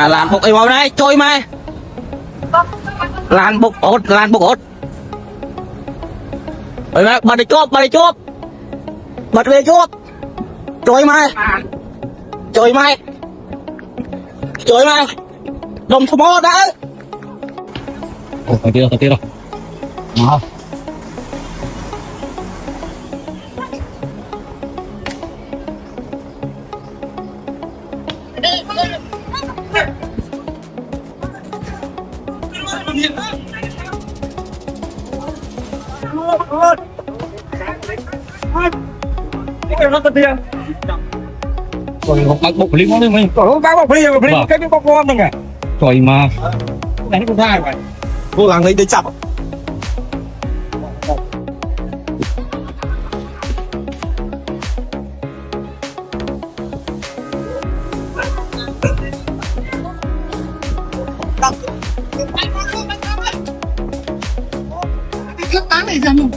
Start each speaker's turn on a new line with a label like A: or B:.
A: mà làm bục ấy vào đây trôi mai làm bục ốt rồi mà bật đi chốt bật về chốt trôi mai đồng thủ mô đã thôi kia rồi đó rồi một bọc bục liên quan mình có bọc liên cái bọc ngon nè trời mà đánh con trai vậy cô làng lấy để chặt
B: Cái tán này ra luôn.